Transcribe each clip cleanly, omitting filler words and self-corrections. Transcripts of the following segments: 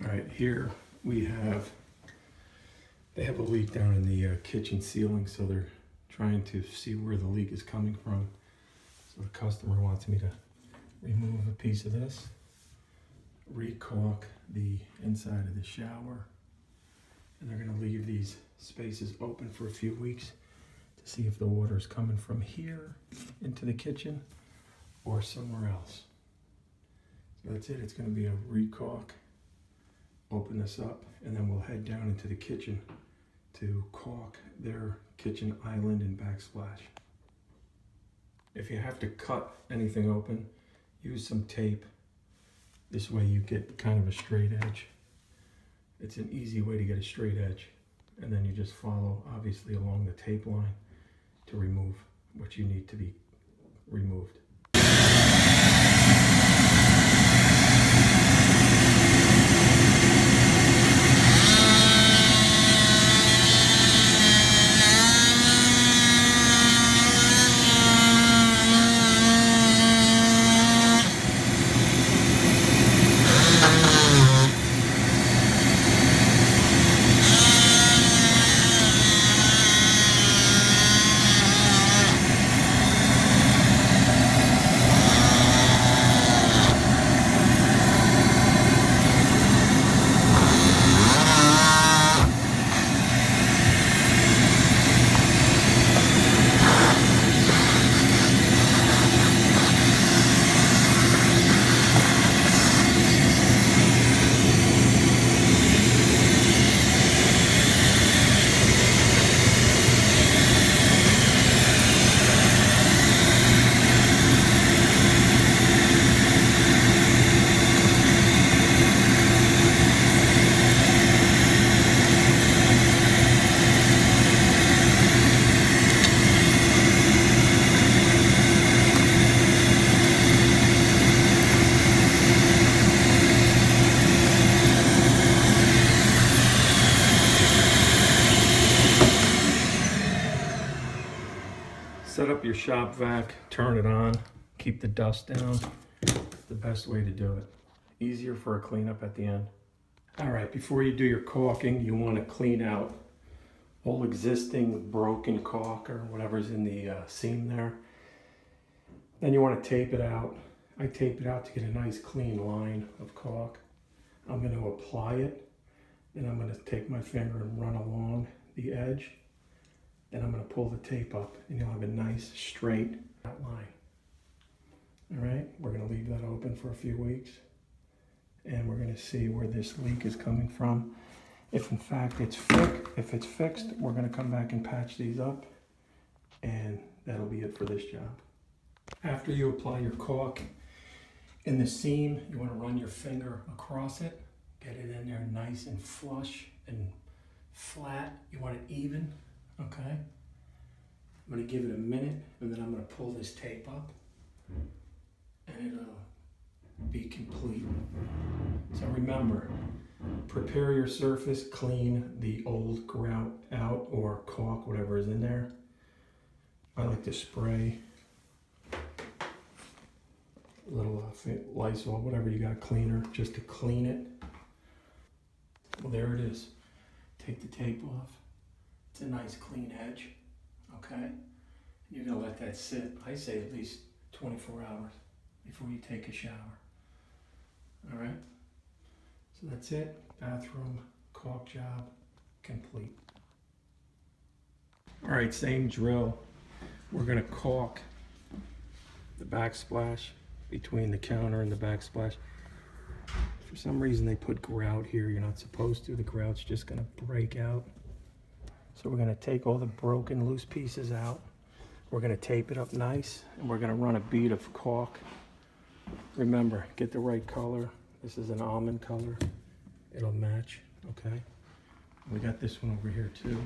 right, here we have, they have a leak down in the kitchen ceiling, so they're trying to see where the leak is coming from. So the customer wants me to remove a piece of this, recaulk the inside of the shower, and they're gonna leave these spaces open for a few weeks to see if the water is coming from here into the kitchen or somewhere else. So that's it, it's gonna be a recaulk. Open this up, and then we'll head down into the kitchen to caulk their kitchen island and backsplash. If you have to cut anything open, use some tape. This way you get kind of a straight edge. It's an easy way to get a straight edge. And then you just follow, obviously, along the tape line to remove what you need to be removed. Set up your shop vac, turn it on, keep the dust down. It's the best way to do it. Easier for a cleanup at the end. All right, before you do your caulking, you want to clean out all existing broken caulk or whatever's in the seam there. Then you want to tape it out. I tape it out to get a nice clean line of caulk. I'm going to apply it. Then I'm going to take my finger and run along the edge. Then I'm going to pull the tape up and you'll have a nice straight line. All right, we're going to leave that open for a few weeks and we're going to see where this leak is coming from. If in fact it's fixed, we're going to come back and patch these up and that'll be it for this job. After you apply your caulk in the seam, you want to run your finger across it, get it in there nice and flush and flat. You want it even. Okay, I'm going to give it a minute and then I'm going to pull this tape up and it'll be complete. So remember, prepare your surface, clean the old grout out or caulk, whatever is in there. I like to spray a little Lysol, whatever you got cleaner, just to clean it. Well, there it is. Take the tape off. It's a nice clean edge, okay? You're gonna let that sit, I say at least 24 hours before you take a shower. All right? So that's it, bathroom caulk job complete. All right, same drill. We're gonna caulk the backsplash between the counter and the backsplash. For some reason they put grout here. You're not supposed to. The grout's just gonna break out. So we're going to take all the broken loose pieces out. We're going to tape it up nice and we're going to run a bead of caulk. Remember, get the right color. This is an almond color. It'll match, okay? We got this one over here too.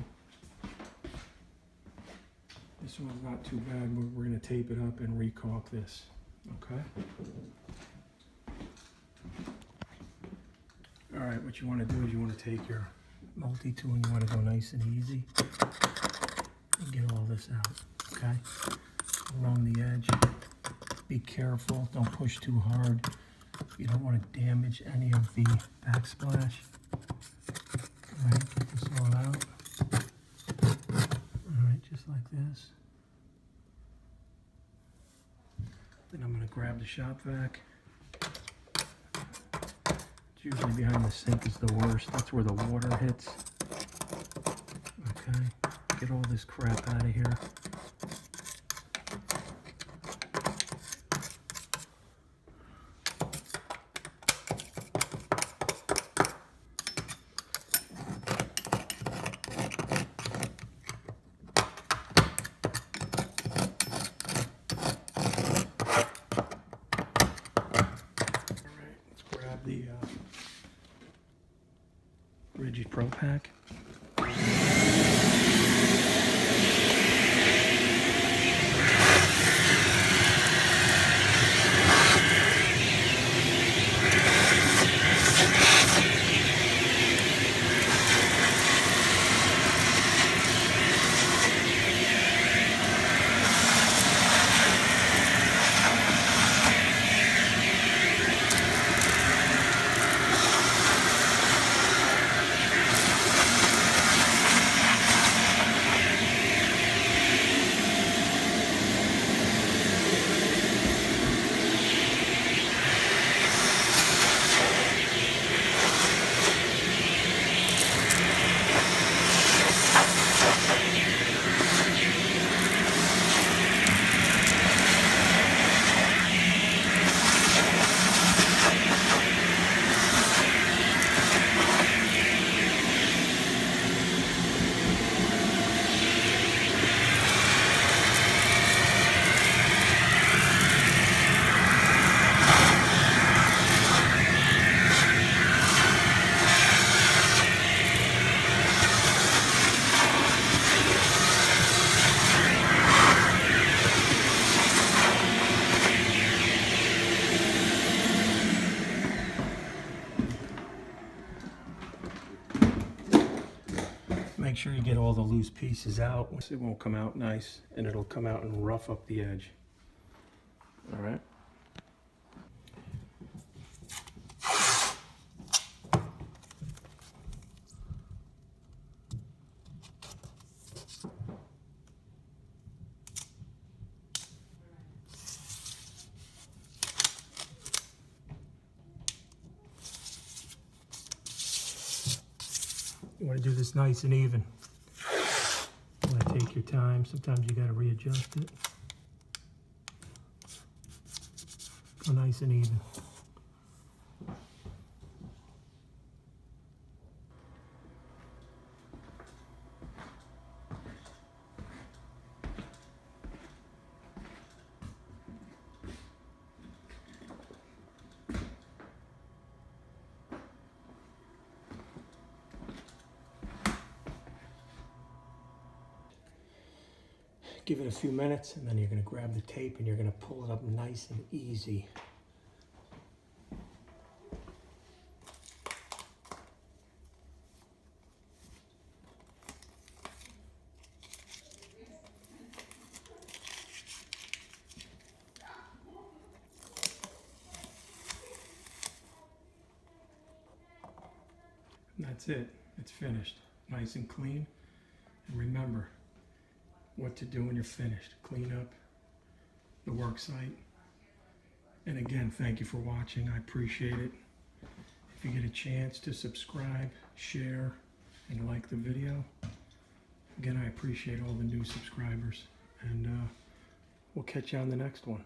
This one's not too bad. We're going to tape it up and recaulk this, okay? All right, what you want to do is you want to take your multi-tool and you want to go nice and easy and get all this out, okay? Along the edge, be careful, don't push too hard. You don't want to damage any of the backsplash. Alright, get this all out. Alright, just like this. Then I'm going to grab the shop vac. It's usually behind the sink is the worst. That's where the water hits. Okay, get all this crap out of here. The Rigid Pro Pack. Make sure you get all the loose pieces out. It won't come out nice, and it'll come out and rough up the edge. All right. You want to do this nice and even. You want to take your time. Sometimes you got to readjust it. Go nice and even. Give it a few minutes, and then you're going to grab the tape and you're going to pull it up nice and easy. And that's it. It's finished. Nice and clean. And remember what to do when you're finished. Clean up the work site. And again, thank you for watching. I appreciate it. If you get a chance to subscribe, share, and like the video. Again, I appreciate all the new subscribers. And we'll catch you on the next one.